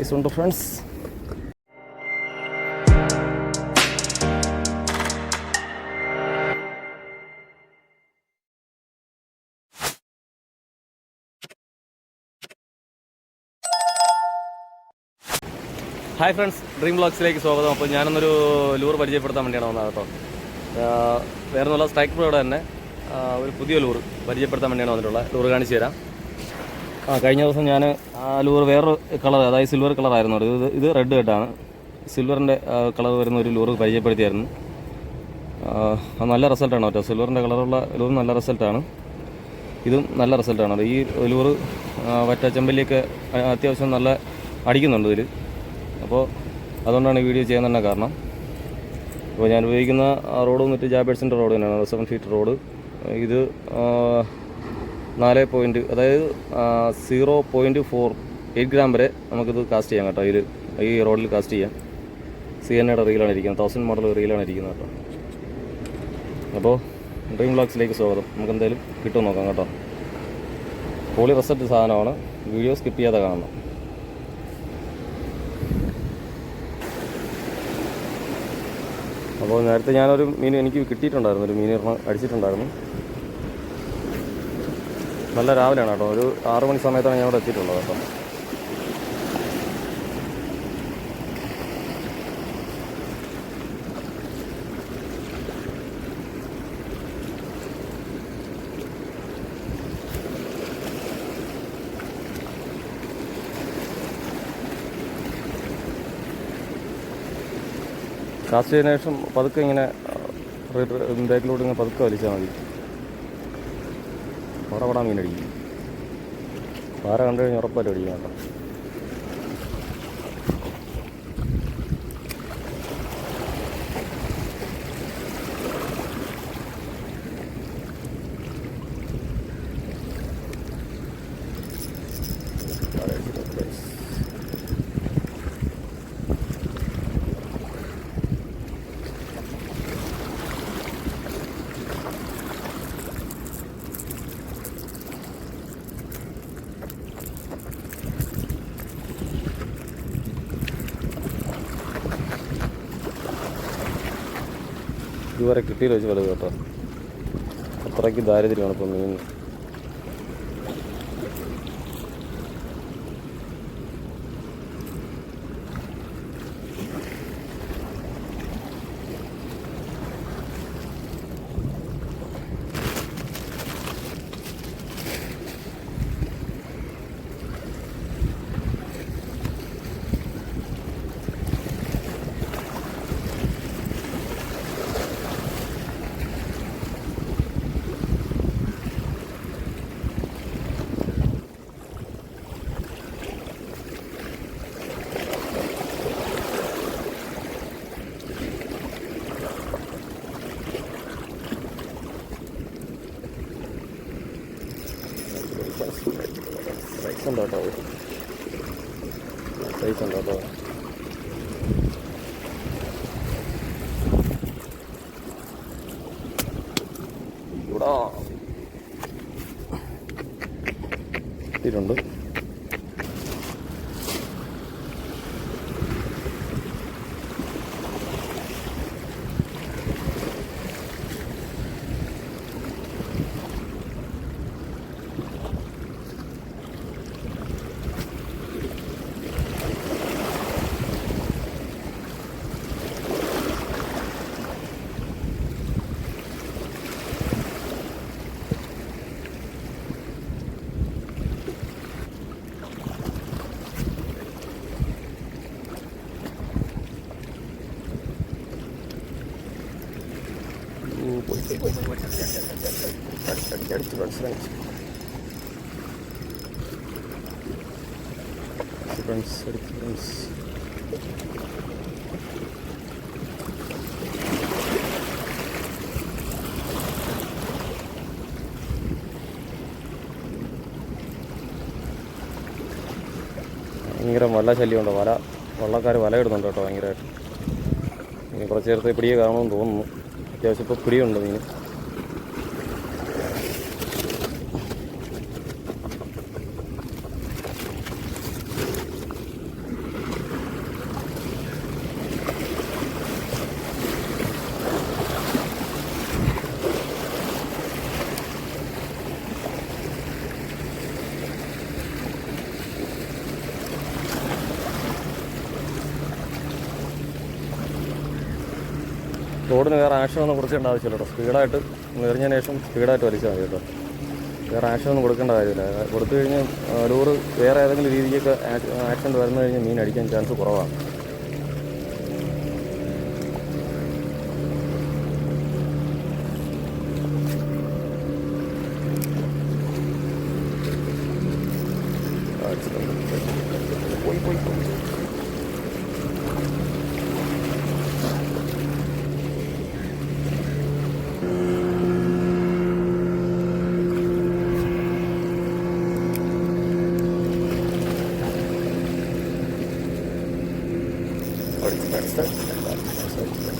സൈസുണ്ട് friends. Hi friends, dream വ്ളോഗ്സിലേക്ക് സ്വാഗതം. അപ്പോൾ ഞാനൊന്നൊരു lure പരിചയപ്പെടുത്താൻ വേണ്ടിയാണ് വന്നത് കേട്ടോ. വേറെ ഒന്നുമില്ല, സ്ട്രൈക്ക് പ്രോയുടെ തന്നെ ഒരു പുതിയ ലൂർ പരിചയപ്പെടുത്താൻ വേണ്ടിയാണ് വന്നിട്ടുള്ളത്. ലൂർ കാണിച്ചു തരാം. കഴിഞ്ഞ ദിവസം ഞാൻ ആ ലൂർ വേറൊരു കളർ, അതായത് സിൽവർ കളറായിരുന്നു. ഇത് റെഡ് ഹെഡാണ്. സിൽവറിൻ്റെ കളർ വരുന്ന ഒരു ലൂർ പരിചയപ്പെടുത്തിയായിരുന്നു. നല്ല റിസൾട്ടാണ് കേട്ടോ. സിൽവറിൻ്റെ കളറുള്ള ലൂർ നല്ല റിസൾട്ടാണ്. ഇതും നല്ല റിസൾട്ടാണ്. അത് ഈ ലൂർ വറ്റ ചെമ്പല്ലിയൊക്കെ അത്യാവശ്യം നല്ല അടിക്കുന്നുണ്ട് ഇതിൽ. അപ്പോൾ അതുകൊണ്ടാണ് ഈ വീഡിയോ ചെയ്യാൻ തന്നെ കാരണം. അപ്പോൾ ഞാൻ ഉപയോഗിക്കുന്ന റോഡ് വന്നിട്ട് ജാബേഴ്സിൻ്റെ റോഡ് തന്നെയാണ്, 7 ഫീറ്റ് റോഡ്. ഇത് 4 അതായത് 0.48 ഗ്രാം വരെ നമുക്കിത് കാസ്റ്റ് ചെയ്യാം കേട്ടോ. ഈ റോഡിൽ കാസ്റ്റ് ചെയ്യാം. CNAയുടെ റീലാണ് ഇരിക്കുന്നത്, 1000 മോഡൽ റീലാണ് ഇരിക്കുന്നത് കേട്ടോ. അപ്പോൾ ഡ്രീം വ്ളോഗ്സിലേക്ക് സ്വാഗതം. നമുക്ക് എന്തായാലും കിട്ടുമെന്ന് നോക്കാം കേട്ടോ. പോളി റിസൾട്ട് സാധനമാണ്. വീഡിയോ സ്കിപ്പ് ചെയ്യാതെ കാണണം. അപ്പോൾ നേരത്തെ ഞാനൊരു മീൻ എനിക്ക് കിട്ടിയിട്ടുണ്ടായിരുന്നു, ഒരു മീനിറങ്ങ അടിച്ചിട്ടുണ്ടായിരുന്നു. നല്ല രാവിലെയാണ് കേട്ടോ, ഒരു 6 മണി സമയത്താണ് ഞാൻ ഇവിടെ എത്തിയിട്ടുള്ളത് കേട്ടോ. കാസ്റ്റ് ചെയ്തതിനു ശേഷം പതുക്കെ ഇങ്ങനെ ബാക്കിലോട്ട് ഇങ്ങനെ പതുക്കെ വലിച്ചാൽ മതി. പടപടാ മീനടിക്കും. പാര കണ്ടു കഴിഞ്ഞാൽ ഉറപ്പായിട്ട് അടിക്കും കേട്ടോ. ഇതുവരെ കിട്ടിയിൽ വെച്ച് വലുത് കേട്ടോ. അത്രയ്ക്ക് ദാരിദ്ര്യമാണ് ഇപ്പം മീൻ. സൈസ് ഉണ്ടോ കേട്ടോ, സൈസ് ഉണ്ടോ കേട്ടോ. ഇവിടെ ഇട്ടിട്ടുണ്ട്. അടിച്ചു ഫ്രണ്ട്സ്. ഭയങ്കര വല ശല്യമുണ്ടോ, വള്ളക്കാർ വല ഇടുന്നുണ്ട് കേട്ടോ ഭയങ്കരമായിട്ട്. ഇനി കുറച്ച് നേരത്തെ പിടിയെ കാണുമെന്ന് തോന്നുന്നു. അത്യാവശ്യം ഇപ്പോൾ പിടിയുണ്ട് മീൻ. റോഡിന് വേറെ ആക്ഷനൊന്നും കൊടുക്കേണ്ട ആവശ്യമില്ല കേട്ടോ. സ്പീഡായിട്ട് എറിഞ്ഞതിന് ശേഷം സ്പീഡായിട്ട് വലിച്ചാൽ മതി കേട്ടോ. വേറെ ആക്ഷനൊന്നും കൊടുക്കേണ്ട കാര്യമില്ല. കൊടുത്തു കഴിഞ്ഞാൽ ലൂറ് വേറെ ഏതെങ്കിലും രീതിക്കൊക്കെ ആക്സിഡൻറ്റ് വരുന്നു കഴിഞ്ഞാൽ മീൻ അടിക്കാൻ ചാൻസ് കുറവാണ്.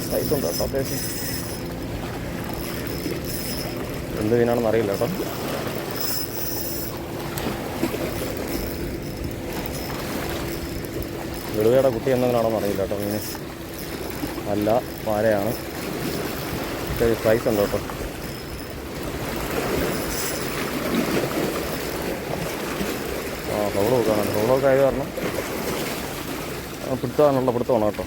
സൈസ് ഉണ്ട് കേട്ടോ അത്യാവശ്യം. എന്ത് മീനാണെന്ന് അറിയില്ല കേട്ടോ. വെളുതയുടെ കുട്ടി എന്തെങ്കിലാണെന്ന് അറിയില്ല കേട്ടോ. മീൻ അല്ല, വാരയാണ്. സൈസ് ഉണ്ട് കേട്ടോ. ഹൗളൊക്കെ ആണ്. ഹൗളൊക്കെ ആയത് കാരണം പിടുത്തമാണുള്ള പിടുത്തമാണ് കേട്ടോ.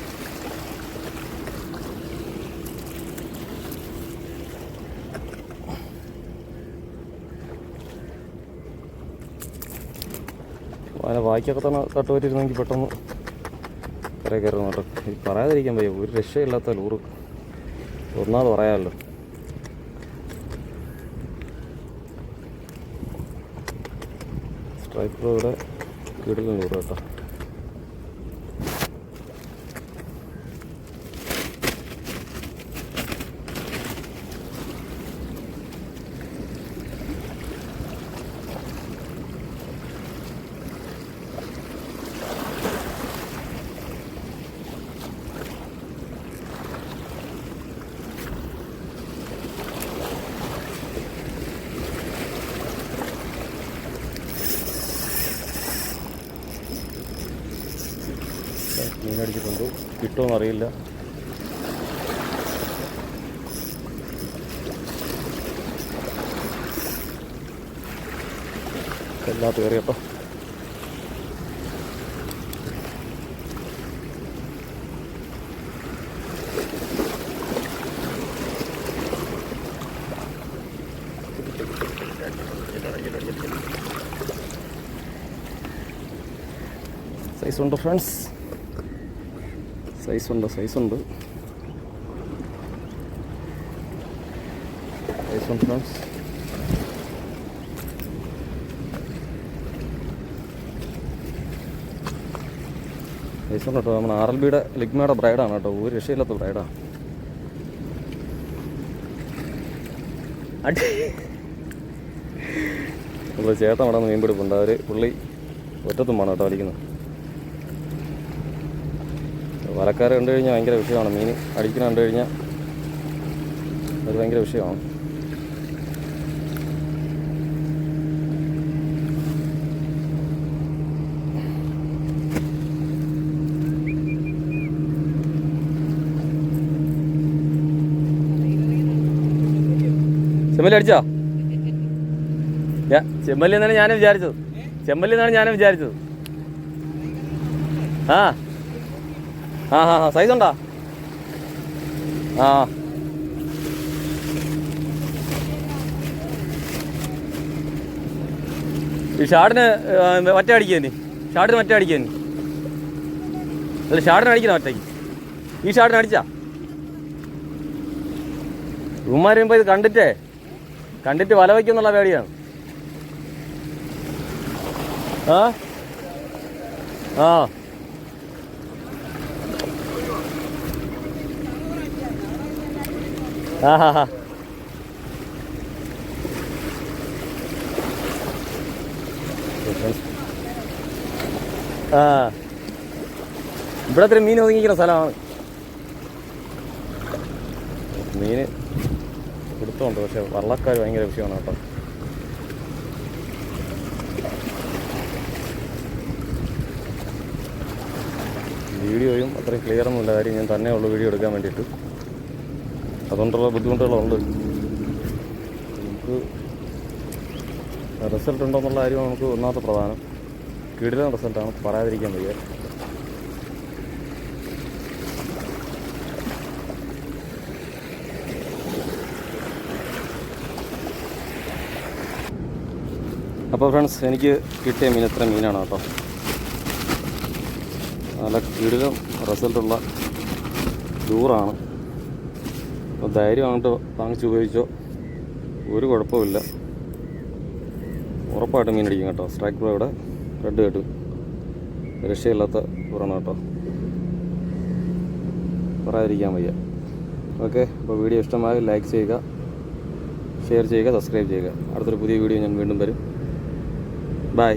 അതിനെ വായിക്കൊക്കെ തന്നെ തട്ടുപറ്റിരുന്നെങ്കിൽ പെട്ടെന്ന് കരയിൽ കയറുന്നു കേട്ടോ. ഈ പറയാതിരിക്കാൻ വയ്യ, ഒരു രക്ഷയില്ലാത്ത ലൂറ്. ഒന്നാമത് പറയാമല്ലോ. സ്ട്രൈക്കറുടെ കീഴിലും ലൂറ് കേട്ടോ. മീനടിച്ചിട്ടുണ്ട്, കിട്ടുമെന്ന് അറിയില്ല. എല്ലാത്തും കയറി കേട്ടോ. സൈസുണ്ട് ഫ്രണ്ട്സ്, സൈസുണ്ട് ഫ്രണ്ട്സ്. സൈസുണ്ട് കേട്ടോ. നമ്മൾ RLBയുടെ ലിഗ്മയുടെ ബ്രൈഡാണ് കേട്ടോ. ഒരു രക്ഷയില്ലാത്ത ബ്രൈഡാണ്. നമ്മൾ ചേട്ടൻ അവിടെ നിന്ന് മീൻപിടിപ്പുണ്ട്. അവർ പുള്ളി ഒറ്റത്തുമാണ് കേട്ടോ വലിക്കുന്നത്. വലക്കാരെ കണ്ടു കഴിഞ്ഞാൽ ഭയങ്കര വിഷയമാണ്. മീൻ അടിക്കുന്ന കണ്ടു കഴിഞ്ഞാൽ അത് ഭയങ്കര വിഷയമാണ്. ചെമ്മല്ലി അടിച്ചോ? ചെമ്മല്ലി എന്നാണ് ഞാനും വിചാരിച്ചത്. ആ ആ ഹാ ഹാ സൈസ് ഉണ്ടോ? ആ ഈ ഷാഡിന് മറ്റേ അടിക്കാൻ അല്ല, ഷാഡിന് അടിക്കുന്ന മറ്റേക്ക്. ഈ ഷാഡിന് അടിച്ചാ ഉമ്മാർ വരുമ്പോൾ ഇത് കണ്ടിട്ട് വല വയ്ക്കുന്നുള്ള പേടിയാണ്. ആ ആ ആ ഹാ ഹാ ആ ഇവിടെ അത്രയും മീൻ ഒതുങ്ങിക്കുന്ന സ്ഥലമാണ്. മീൻ പിടുത്തമുണ്ട്, പക്ഷെ വള്ളക്കാർ ഭയങ്കര വിഷയമാണ് കേട്ടോ. വീഡിയോയും അത്രയും ക്ലിയറൊന്നുമില്ല. കാര്യം ഞാൻ തന്നെ ഉള്ളു വീഡിയോ എടുക്കാൻ വേണ്ടിയിട്ട്. അതുകൊണ്ടുള്ള ബുദ്ധിമുട്ടുകളുണ്ട്. നമുക്ക് റിസൾട്ട് ഉണ്ടോയെന്നുള്ള കാര്യം നമുക്ക് ഒന്നാമത്തെ പ്രധാനം. കിടിലൻ റിസൾട്ടാണ്, പറയാതിരിക്കാൻ വയ്യ. അപ്പോൾ ഫ്രണ്ട്സ്, എനിക്ക് കിട്ടിയ മീൻ ഇത്ര മീനാണ് കേട്ടോ. നല്ല കിടിലം റിസൾട്ടുള്ള ലൂറാണ്. അപ്പോൾ ധൈര്യം അങ്ങോട്ട് വാങ്ങിച്ച് ഉപയോഗിച്ചോ, ഒരു കുഴപ്പമില്ല. ഉറപ്പായിട്ട് മീൻ അടിക്കും കേട്ടോ. സ്ട്രൈക്ക് ബ്രോയുടെ റെഡ് കേട്ടു രക്ഷയില്ലാത്ത ലൂറാണ് കേട്ടോ, പറയാതിരിക്കാൻ വയ്യ. ഓക്കെ, അപ്പോൾ വീഡിയോ ഇഷ്ടമായി ലൈക്ക് ചെയ്യുക, ഷെയർ ചെയ്യുക, സബ്സ്ക്രൈബ് ചെയ്യുക. അടുത്തൊരു പുതിയ വീഡിയോ ഞാൻ വീണ്ടും വരും. ബൈ.